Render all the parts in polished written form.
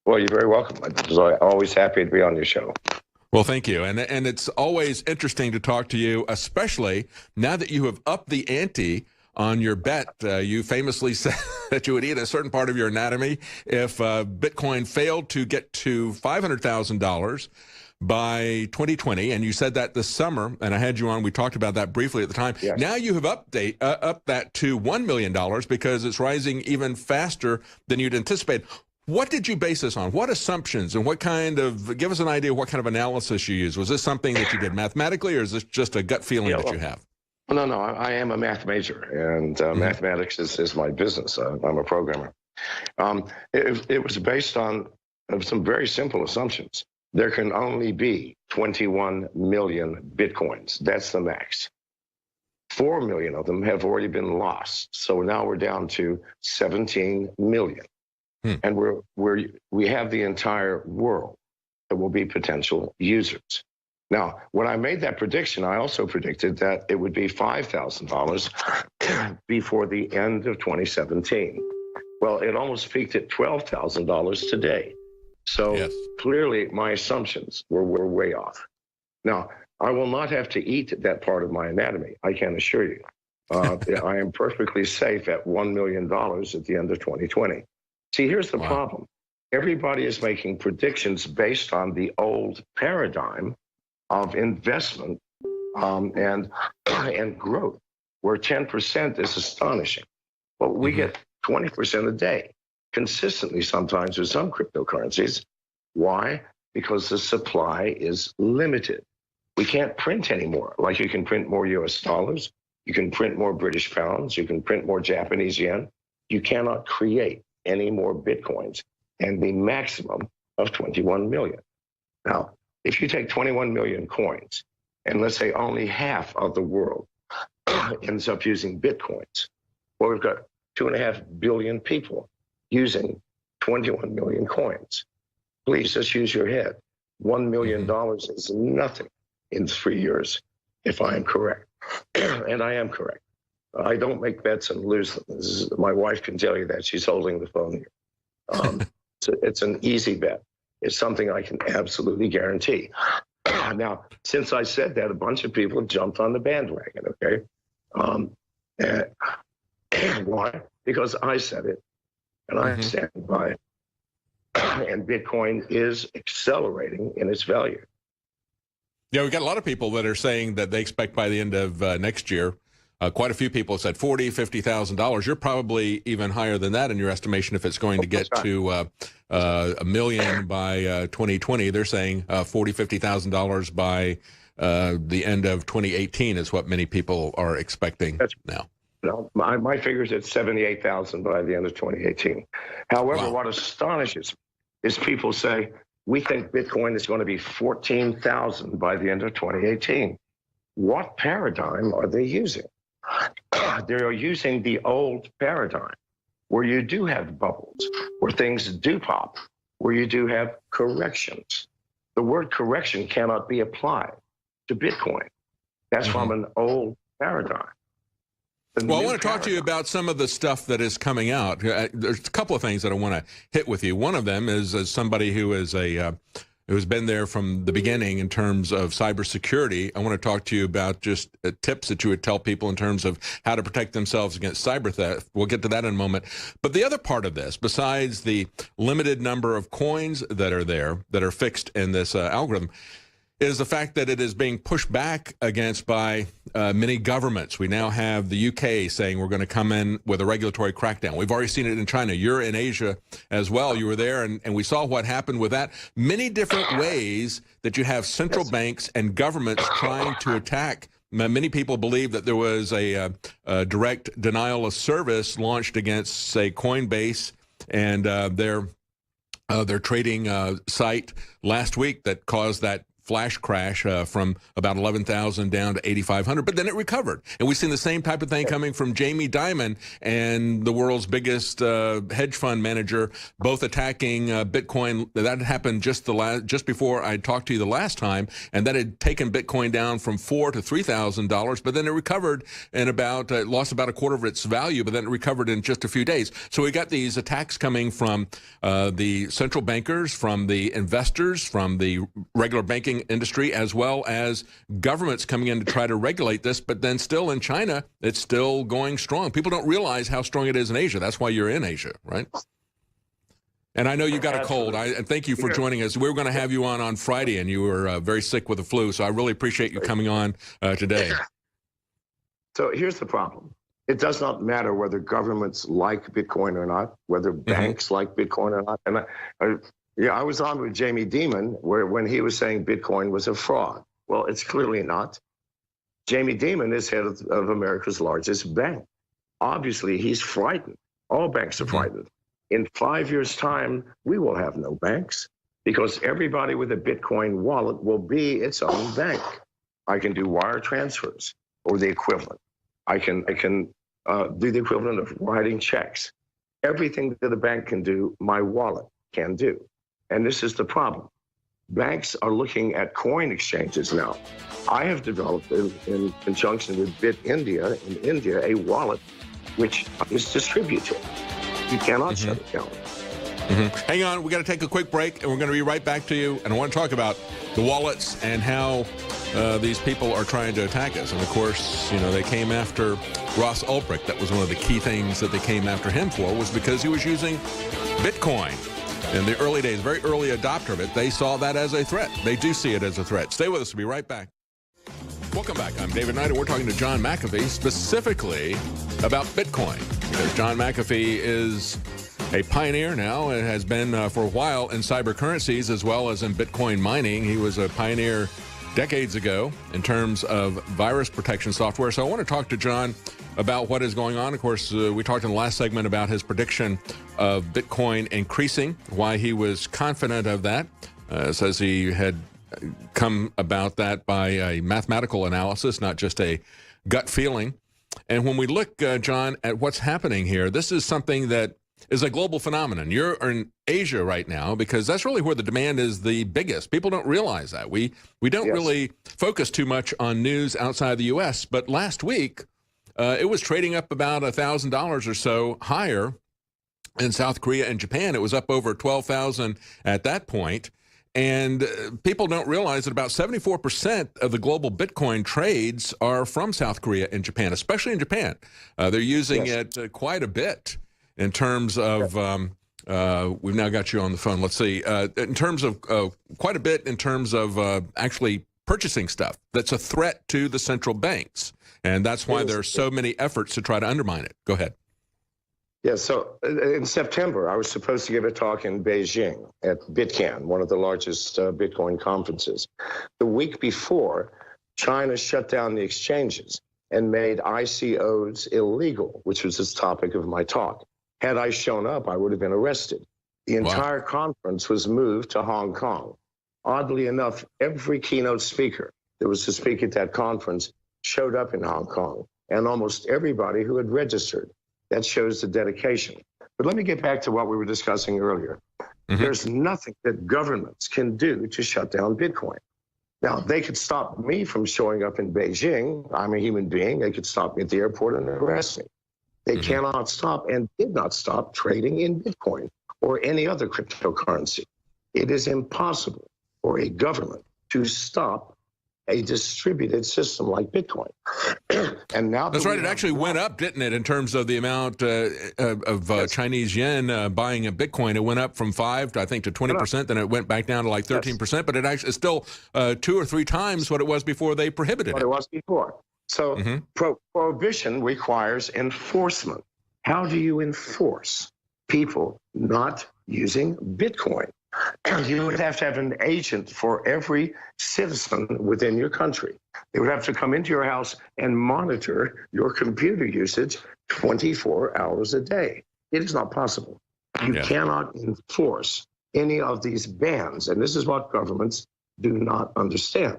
Well, you're very welcome. I'm always happy to be on your show. Well, thank you. And it's always interesting to talk to you, especially now that you have upped the ante on your bet. You famously said that you would eat a certain part of your anatomy if Bitcoin failed to get to $500,000 by 2020, and you said that this summer, and I had you on, we talked about that briefly at the time. Yes. Now you have upped that to $1 million because it's rising even faster than you'd anticipated. What did you base this on? What assumptions and what kind of, give us an idea of what kind of analysis you used. Was this something that you did mathematically, or is this just a gut feeling that you have? No, I am a math major, and mathematics is my business. I'm a programmer. It was based on some very simple assumptions. There can only be 21 million Bitcoins. That's the max. 4 million of them have already been lost. So now we're down to 17 million. And we have the entire world that will be potential users. Now, when I made that prediction, I also predicted that it would be $5,000 before the end of 2017. Well, it almost peaked at $12,000 today. So yes, clearly my assumptions were way off. Now, I will not have to eat that part of my anatomy, I can assure you. I am perfectly safe at $1 million at the end of 2020. See, here's the problem. Everybody is making predictions based on the old paradigm of investment and growth, where 10% is astonishing. But we get 20% a day, consistently sometimes with some cryptocurrencies. Why? Because the supply is limited. We can't print anymore. Like you can print more US dollars, you can print more British pounds, you can print more Japanese yen. You cannot create any more Bitcoins, and the maximum of 21 million. Now, if you take 21 million coins, and let's say only half of the world ends up using Bitcoins, well, we've got 2.5 billion people using 21 million coins. Please just use your head. $1 million is nothing in 3 years, if I am correct. And I am correct. I don't make bets and lose them. My wife can tell you that. She's holding the phone here. It's an easy bet. It's something I can absolutely guarantee. Now, since I said that, a bunch of people have jumped on the bandwagon, okay? And why? Because I said it, and I stand by it. And Bitcoin is accelerating in its value. Yeah, we've got a lot of people that are saying that they expect by the end of next year, quite a few people said $40,000, $50,000. You're probably even higher than that in your estimation if it's going to get to $1 million by 2020. They're saying $40,000, $50,000 by the end of 2018 is what many people are expecting now. No, my figure's at 78,000 by the end of 2018. However, what astonishes me is people say, we think Bitcoin is going to be 14,000 by the end of 2018. What paradigm are they using? They are using the old paradigm where you do have bubbles, where things do pop, where you do have corrections. The word correction cannot be applied to Bitcoin. That's from an old paradigm. Well, I want to talk to you about some of the stuff that is coming out. There's a couple of things that I want to hit with you. One of them is as somebody who is who's been there from the beginning in terms of cybersecurity. I want to talk to you about just tips that you would tell people in terms of how to protect themselves against cyber theft. We'll get to that in a moment. But the other part of this, besides the limited number of coins that are there, that are fixed in this algorithm, is the fact that it is being pushed back against by many governments. We now have the UK saying we're going to come in with a regulatory crackdown. We've already seen it in China. You're in Asia as well. You were there, and we saw what happened with that. Many different ways that you have central banks and governments trying to attack. Many people believe that there was a direct denial of service launched against, say, Coinbase and their trading site last week that caused that flash crash from about 11,000 down to 8,500, but then it recovered. And we've seen the same type of thing coming from Jamie Dimon and the world's biggest hedge fund manager, both attacking Bitcoin. That happened just before I talked to you the last time, and that had taken Bitcoin down from $4,000 to $3,000, but then it recovered and lost about a quarter of its value, but then it recovered in just a few days. So we got these attacks coming from the central bankers, from the investors, from the regular banking industry, as well as governments coming in to try to regulate this. But then still in China, it's still going strong. People don't realize how strong it is in Asia. That's why you're in Asia, right? And I know you got a cold. And thank you for joining us. We were going to have you on Friday, and you were very sick with the flu. So I really appreciate you coming on today. So here's the problem. It does not matter whether governments like Bitcoin or not, whether banks like Bitcoin or not. And I was on with Jamie Dimon when he was saying Bitcoin was a fraud. Well, it's clearly not. Jamie Dimon is head of America's largest bank. Obviously, he's frightened. All banks are frightened. In 5 years' time, we will have no banks because everybody with a Bitcoin wallet will be its own bank. I can do wire transfers or the equivalent. I can do the equivalent of writing checks. Everything that a bank can do, my wallet can do. And this is the problem. Banks are looking at coin exchanges now. I have developed, in conjunction with BitIndia in India, a wallet which is distributed. You cannot shut it down. Hang on, we got to take a quick break, and we're going to be right back to you. And I want to talk about the wallets and how these people are trying to attack us. And of course, you know, they came after Ross Ulbricht. That was one of the key things that they came after him for, was because he was using Bitcoin. In the early days, very early adopter of it, they saw that as a threat. They do see it as a threat. Stay with us. We'll be right back. Welcome back. I'm David Knight, and we're talking to John McAfee specifically about Bitcoin. Because John McAfee is a pioneer now and has been for a while in cyber currencies as well as in Bitcoin mining. He was a pioneer decades ago in terms of virus protection software. So I want to talk to John about what is going on. Of course, we talked in the last segment about his prediction of Bitcoin increasing, why he was confident of that. Says he had come about that by a mathematical analysis, not just a gut feeling. And when we look, John, at what's happening here, this is something that is a global phenomenon. You're in Asia right now because that's really where the demand is the biggest. People don't realize that. We don't really focus too much on news outside the U.S., but last week it was trading up about $1,000 or so higher in South Korea and Japan. It was up over 12,000 at that point. And people don't realize that about 74% of the global Bitcoin trades are from South Korea and Japan, especially in Japan. They're using it quite a bit in terms of, we've now got you on the phone. Let's see, in terms of quite a bit in terms of actually purchasing stuff that's a threat to the central banks. And that's why there are so many efforts to try to undermine it. Go ahead. Yeah, so in September, I was supposed to give a talk in Beijing at BitCan, one of the largest Bitcoin conferences. The week before, China shut down the exchanges and made ICOs illegal, which was the topic of my talk. Had I shown up, I would have been arrested. The entire conference was moved to Hong Kong. Oddly enough, every keynote speaker that was to speak at that conference showed up in Hong Kong, and almost everybody who had registered. That shows the dedication. But let me get back to what we were discussing earlier. There's nothing that governments can do to shut down Bitcoin. Now, they could stop me from showing up in Beijing. I'm a human being. They could stop me at the airport and arrest me. They cannot stop and did not stop trading in Bitcoin or any other cryptocurrency. It is impossible for a government to stop a distributed system like Bitcoin. And now that's right. It actually went up, didn't it, in terms of the amount of Chinese yen buying a Bitcoin? It went up from 5 to, I think, to 20%. Then it went back down to like 13%. But it actually is still 2 or 3 times what it was before they prohibited what it was before. So prohibition requires enforcement. How do you enforce people not using Bitcoin? You would have to have an agent for every citizen within your country. They would have to come into your house and monitor your computer usage 24 hours a day. It is not possible. You cannot enforce any of these bans. And this is what governments do not understand.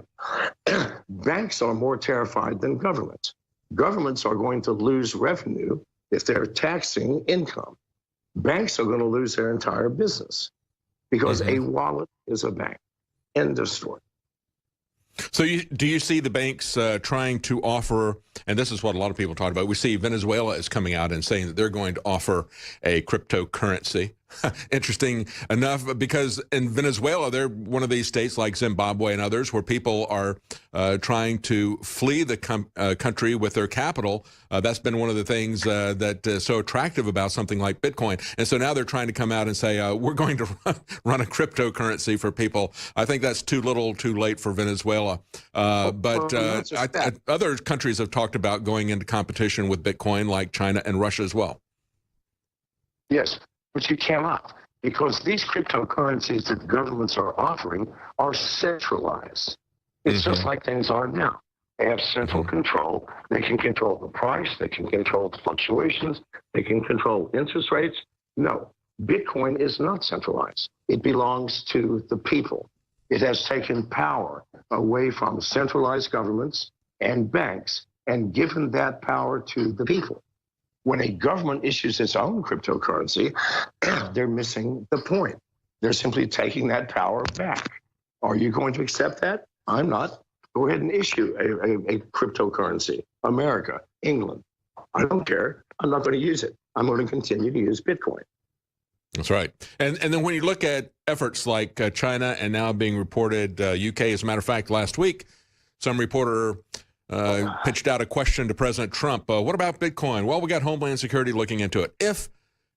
Banks are more terrified than governments. Governments are going to lose revenue if they're taxing income. Banks are going to lose their entire business because a wallet is a bank. End of story. So do you see the banks trying to offer, and this is what a lot of people talk about, we see Venezuela is coming out and saying that they're going to offer a cryptocurrency. Interesting enough, because in Venezuela, they're one of these states like Zimbabwe and others where people are trying to flee the country with their capital. That's been one of the things that's so attractive about something like Bitcoin. And so now they're trying to come out and say, we're going to run a cryptocurrency for people. I think that's too little too late for Venezuela. But other countries have talked about going into competition with Bitcoin, like China and Russia as well. Yes. But you cannot, because these cryptocurrencies that governments are offering are centralized. It's just like things are now. They have central control. They can control the price. They can control the fluctuations. They can control interest rates. No, Bitcoin is not centralized. It belongs to the people. It has taken power away from centralized governments and banks and given that power to the people. When a government issues its own cryptocurrency, they're missing the point. They're simply taking that power back. Are you going to accept that? I'm not. Go ahead and issue a cryptocurrency. America, England. I don't care. I'm not going to use it. I'm going to continue to use Bitcoin. That's right. And then when you look at efforts like China and now being reported, UK, as a matter of fact, last week, some reporter pitched out a question to President Trump. What about Bitcoin? Well, we got Homeland Security looking into it. If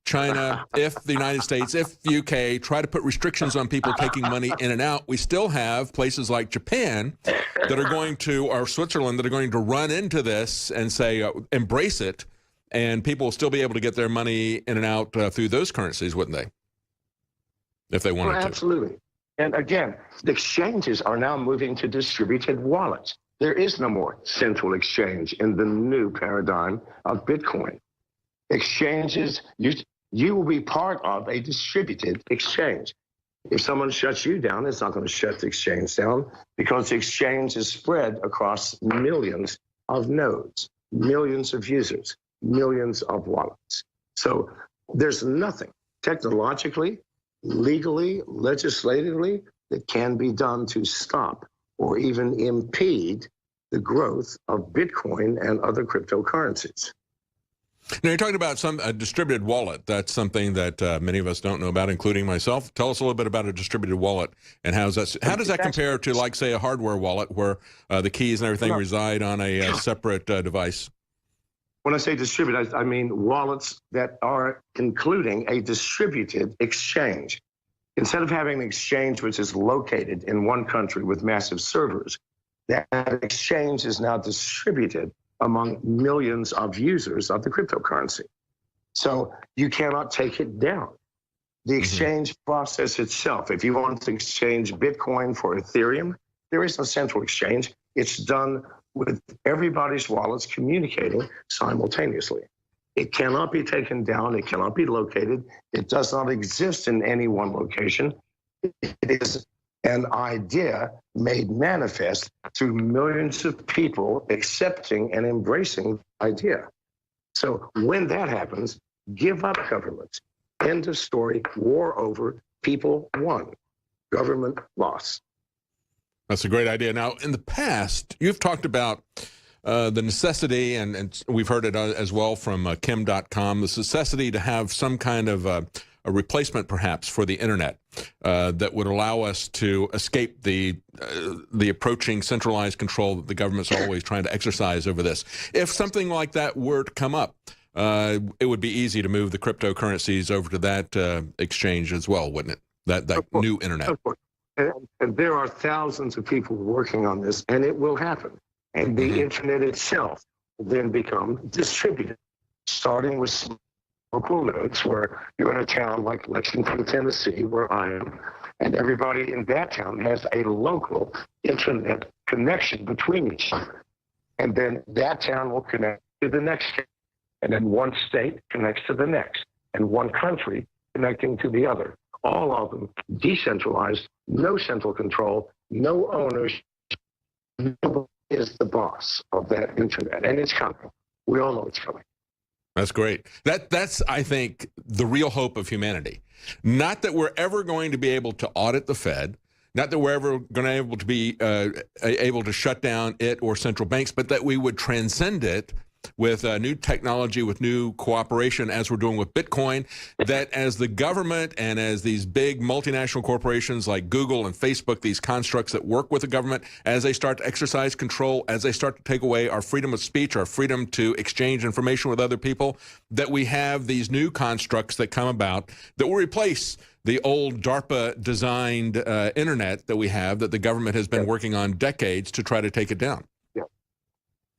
China, if the United States, if UK try to put restrictions on people taking money in and out, we still have places like Japan that are going to, or Switzerland, that are going to run into this and say, embrace it, and people will still be able to get their money in and out through those currencies, wouldn't they? If they wanted to. Absolutely. And again, the exchanges are now moving to distributed wallets. There is no more central exchange in the new paradigm of Bitcoin. Exchanges, you will be part of a distributed exchange. If someone shuts you down, it's not going to shut the exchange down because the exchange is spread across millions of nodes, millions of users, millions of wallets. So there's nothing technologically, legally, legislatively that can be done to stop or even impede the growth of Bitcoin and other cryptocurrencies. Now, you're talking about a distributed wallet. That's something that many of us don't know about, including myself. Tell us a little bit about a distributed wallet and how does that compare to, like, say, a hardware wallet where the keys and everything reside on a separate device? When I say distributed, I mean wallets that are including a distributed exchange. Instead of having an exchange which is located in one country with massive servers, that exchange is now distributed among millions of users of the cryptocurrency. So you cannot take it down. The exchange process itself, if you want to exchange Bitcoin for Ethereum, there is no central exchange. It's done with everybody's wallets communicating simultaneously. It cannot be taken down. It cannot be located. It does not exist in any one location. It is an idea made manifest through millions of people accepting and embracing the idea. So when that happens, give up governments. End of story. War over. People won. Government lost. That's a great idea. Now, in the past, you've talked about the necessity, and we've heard it as well from Kim.com, the necessity to have some kind of a replacement, perhaps, for the internet that would allow us to escape the approaching centralized control that the government's always trying to exercise over this. If something like that were to come up, it would be easy to move the cryptocurrencies over to that exchange as well, wouldn't it? That new internet. Of course. And there are thousands of people working on this, and it will happen. And the internet itself will then become distributed, starting with local nodes where you're in a town like Lexington, Tennessee, where I am, and everybody in that town has a local internet connection between each other. And then that town will connect to the next town. And then one state connects to the next, and one country connecting to the other. All of them decentralized, no central control, no ownership. Nobody is the boss of that internet, and it's coming. We all know it's coming. That's great. That's, I think, the real hope of humanity. Not that we're ever going to be able to audit the Fed, not that we're ever going to be able to shut down it or central banks, but that we would transcend it with new technology, with new cooperation, as we're doing with Bitcoin, that as the government and as these big multinational corporations like Google and Facebook, these constructs that work with the government, as they start to exercise control, as they start to take away our freedom of speech, our freedom to exchange information with other people, that we have these new constructs that come about that will replace the old DARPA-designed internet that we have, that the government has been working on decades to try to take it down.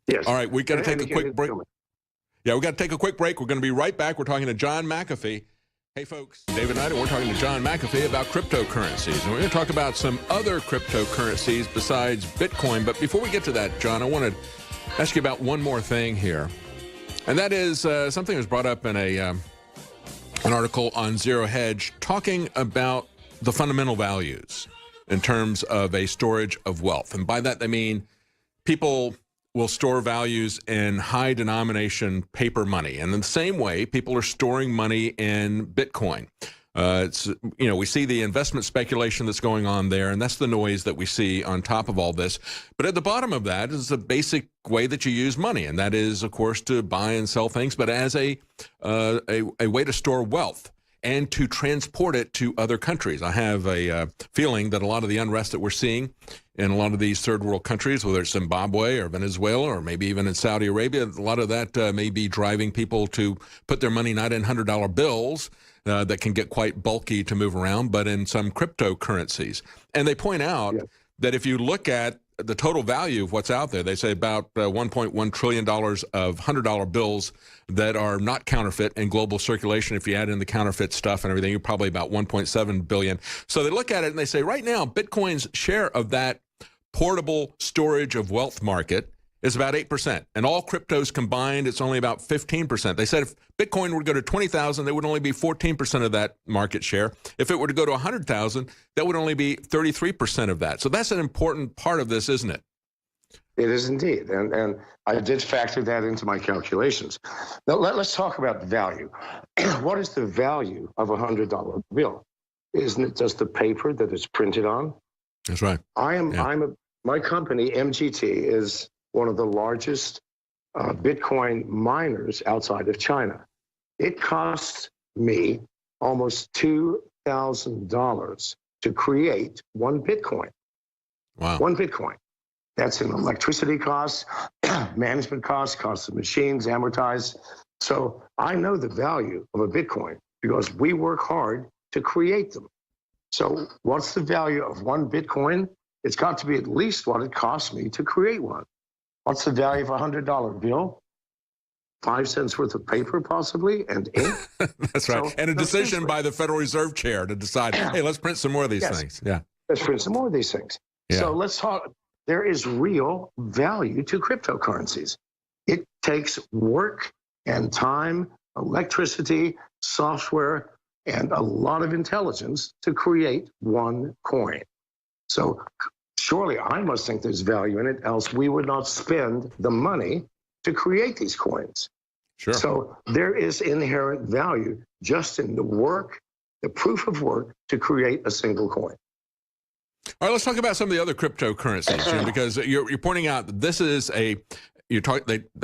Yes. All right, we got to take a quick break. Yeah, we got to take a quick break. We're going to be right back. We're talking to John McAfee. Hey, folks, David Knight, and we're talking to John McAfee about cryptocurrencies. And we're going to talk about some other cryptocurrencies besides Bitcoin. But before we get to that, John, I want to ask you about one more thing here. And that is something that was brought up in an article on Zero Hedge talking about the fundamental values in terms of a storage of wealth. And by that, they mean people will store values in high denomination paper money. And in the same way, people are storing money in Bitcoin. We see the investment speculation that's going on there, and that's the noise that we see on top of all this. But at the bottom of that is the basic way that you use money, and that is, of course, to buy and sell things, but as a way to store wealth and to transport it to other countries. I have a feeling that a lot of the unrest that we're seeing in a lot of these third world countries, whether it's Zimbabwe or Venezuela or maybe even in Saudi Arabia, a lot of that may be driving people to put their money not in $100 bills that can get quite bulky to move around, but in some cryptocurrencies. And they point out that if you look at the total value of what's out there, they say about $1.1 trillion of $100 bills that are not counterfeit in global circulation. If you add in the counterfeit stuff and everything, you're probably about 1.7 billion. So they look at it and they say, right now, Bitcoin's share of that portable storage of wealth market is about 8%. And all cryptos combined, it's only about 15%. They said if Bitcoin were to go to 20,000, there would only be 14% of that market share. If it were to go to 100,000, that would only be 33% of that. So that's an important part of this, isn't it? It is indeed. And I did factor that into my calculations. Now, let's talk about the value. What is the value of a $100 bill? Isn't it just the paper that it's printed on? That's right. My company, MGT, is one of the largest Bitcoin miners outside of China. It costs me almost $2,000 to create one Bitcoin. Wow. One Bitcoin. That's in electricity costs, management costs, costs of machines, amortized. So I know the value of a Bitcoin because we work hard to create them. So what's the value of one Bitcoin? It's got to be at least what it cost me to create one. What's the value of a $100 bill? 5 cents worth of paper, possibly, and ink. That's right. And a decision by the Federal Reserve Chair to decide, hey, let's print some more of these things. Yeah. Let's print some more of these things. Yeah. So let's talk. There is real value to cryptocurrencies. It takes work and time, electricity, software, and a lot of intelligence to create one coin. So surely I must think there's value in it, else we would not spend the money to create these coins. Sure. So there is inherent value just in the work, the proof of work to create a single coin. All right, let's talk about some of the other cryptocurrencies, Jim, because you're pointing out that this is they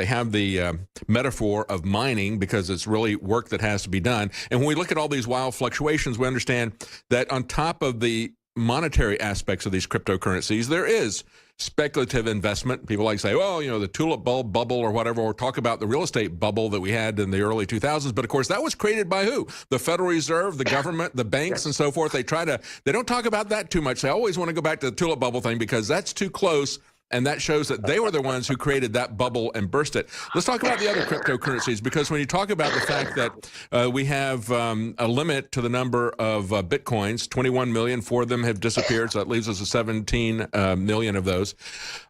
have the metaphor of mining because it's really work that has to be done. And when we look at all these wild fluctuations, we understand that on top of the monetary aspects of these cryptocurrencies, there is speculative investment. People like to say, well, the tulip bulb bubble or whatever, or talk about the real estate bubble that we had in the early 2000s. But of course, that was created by who? The Federal Reserve, the government, the banks, and so forth. They don't talk about that too much. They always want to go back to the tulip bubble thing because that's too close. And that shows that they were the ones who created that bubble and burst it. Let's talk about the other cryptocurrencies, because when you talk about the fact that we have a limit to the number of Bitcoins, 21 million, 4 of them have disappeared, so that leaves us 17 million of those.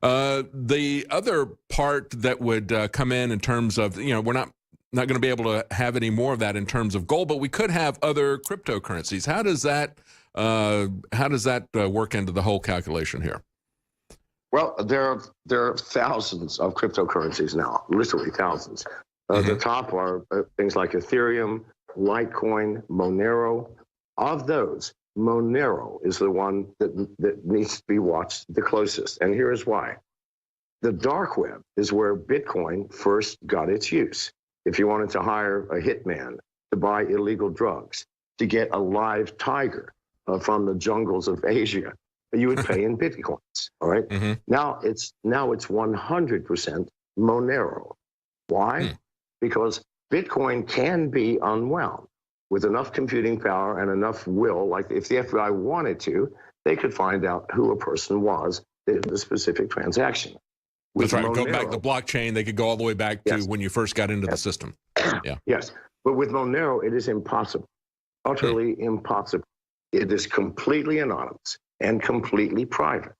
The other part that would come in terms of, we're not going to be able to have any more of that in terms of gold, but we could have other cryptocurrencies. How does that How does that work into the whole calculation here? Well, there are thousands of cryptocurrencies now, literally thousands. The top are things like Ethereum, Litecoin, Monero. Of those, Monero is the one that needs to be watched the closest. And here's why. The dark web is where Bitcoin first got its use. If you wanted to hire a hitman to buy illegal drugs, to get a live tiger from the jungles of Asia, you would pay in Bitcoins. All right. Now it's 100% Monero. Why? Because Bitcoin can be unwound with enough computing power and enough will. Like if the FBI wanted to, they could find out who a person was in the specific transaction. That's right. Go back to the blockchain. They could go all the way back to when you first got into the system. Yeah. Yes. But with Monero, it is impossible. Utterly impossible. It is completely anonymous and completely private.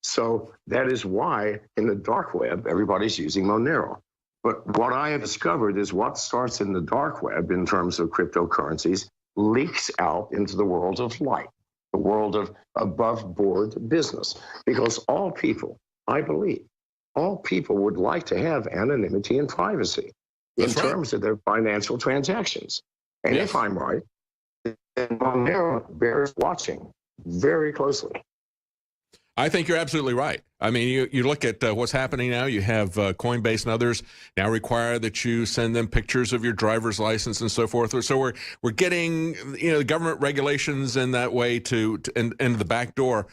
So that is why in the dark web, everybody's using Monero. But what I have discovered is what starts in the dark web in terms of cryptocurrencies leaks out into the world of light, the world of above board business. Because all people, I believe, all people would like to have anonymity and privacy in terms of their financial transactions. And if I'm right, then Monero bears watching very closely. I think you're absolutely right. I mean, you look at what's happening now. You have Coinbase and others now require that you send them pictures of your driver's license and so forth. So we're getting government regulations in that way to into the back door.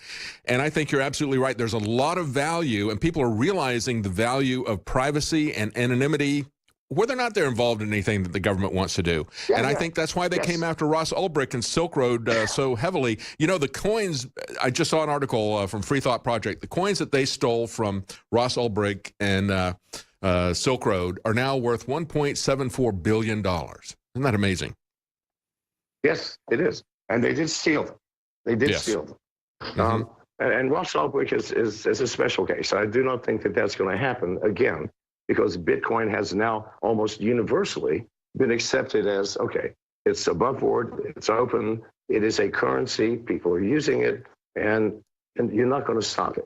And I think you're absolutely right. There's a lot of value, and people are realizing the value of privacy and anonymity, whether or not they're involved in anything that the government wants to do. I think that's why they came after Ross Ulbricht and Silk Road so heavily. You know, the coins, I just saw an article from Free Thought Project, the coins that they stole from Ross Ulbricht and Silk Road are now worth $1.74 billion. Isn't that amazing? Yes, it is. And they did steal them. They did steal them. And Ross Ulbricht is a special case. I do not think that that's going to happen again, because Bitcoin has now almost universally been accepted as, okay, it's above board, it's open, it is a currency, people are using it, and you're not going to stop it.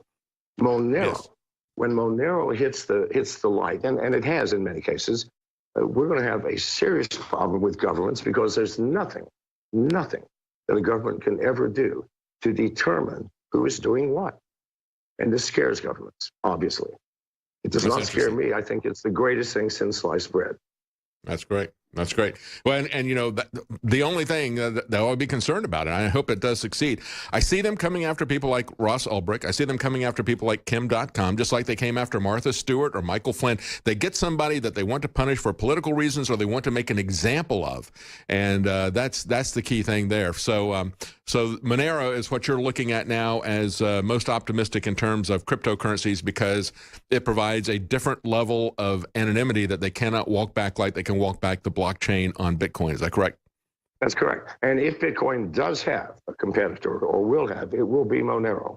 Monero, when Monero hits the light, and it has in many cases, we're going to have a serious problem with governments, because there's nothing that a government can ever do to determine who is doing what. And this scares governments, obviously. It does not scare me. I think it's the greatest thing since sliced bread. That's great. That's great. Well, and you know, the only thing that I would be concerned about, and I hope it does succeed, I see them coming after people like Ross Ulbricht. I see them coming after people like Kim.com, just like they came after Martha Stewart or Michael Flynn. They get somebody that they want to punish for political reasons, or they want to make an example of, and that's the key thing there. So so Monero is what you're looking at now as most optimistic in terms of cryptocurrencies, because it provides a different level of anonymity that they cannot walk back like they can walk back the blockchain on Bitcoin. Is that correct? That's correct. And if Bitcoin does have a competitor, or will have, it will be Monero.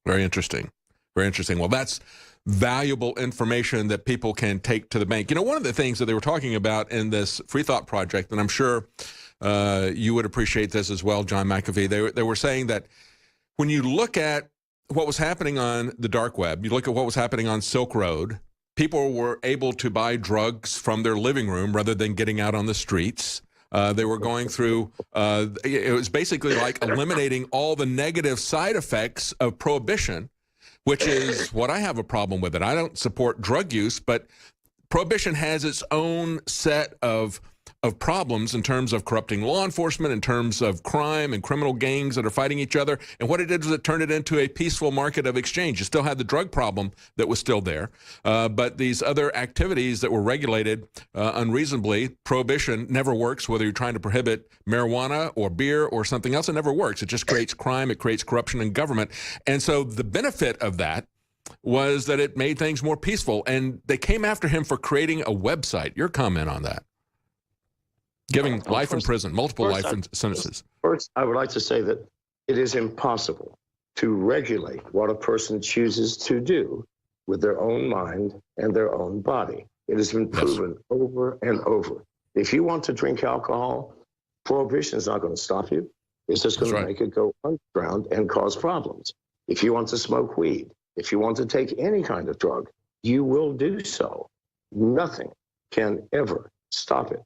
Very interesting. Very interesting. Well, that's valuable information that people can take to the bank. You know, one of the things that they were talking about in this Free Thought Project, and I'm sure you would appreciate this as well, John McAfee, they were saying that when you look at what was happening on the dark web, you look at what was happening on Silk Road, people were able to buy drugs from their living room rather than getting out on the streets. They were going through, it was basically like eliminating all the negative side effects of prohibition, which is what I have a problem with it. I don't support drug use, but prohibition has its own set of problems in terms of corrupting law enforcement, in terms of crime and criminal gangs that are fighting each other. And what it did was it turned it into a peaceful market of exchange. You still had the drug problem that was still there, but these other activities that were regulated unreasonably, prohibition never works, whether you're trying to prohibit marijuana or beer or something else, it never works. It just creates crime, it creates corruption in government. And so the benefit of that was that it made things more peaceful. And they came after him for creating a website. Your comment on that? Giving life in prison, multiple life sentences. First, I would like to say that it is impossible to regulate what a person chooses to do with their own mind and their own body. It has been proven over and over. If you want to drink alcohol, prohibition is not going to stop you. It's just going to make it go underground and cause problems. If you want to smoke weed, if you want to take any kind of drug, you will do so. Nothing can ever stop it.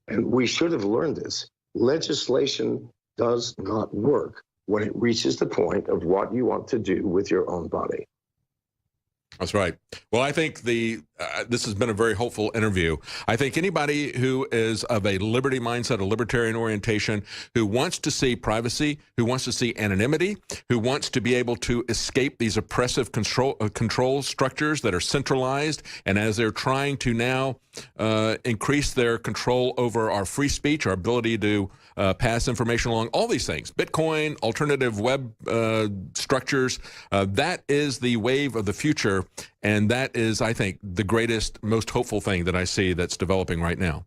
And we should have learned this. Legislation does not work when it reaches the point of what you want to do with your own body. That's right. Well, I think this has been a very hopeful interview. I think anybody who is of a liberty mindset, a libertarian orientation, who wants to see privacy, who wants to see anonymity, who wants to be able to escape these oppressive control structures that are centralized, and as they're trying to now increase their control over our free speech, our ability to pass information along, all these things, Bitcoin, alternative web structures, that is the wave of the future. And that is, I think, the greatest, most hopeful thing that I see that's developing right now.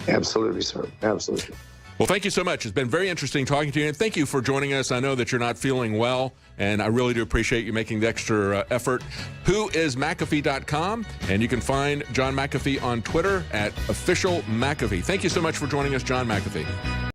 Absolutely, sir. Absolutely. Well, thank you so much. It's been very interesting talking to you, and thank you for joining us. I know that you're not feeling well, and I really do appreciate you making the extra effort. Whoismcafee.com, and you can find John McAfee on Twitter at @officialMcAfee. Thank you so much for joining us, John McAfee.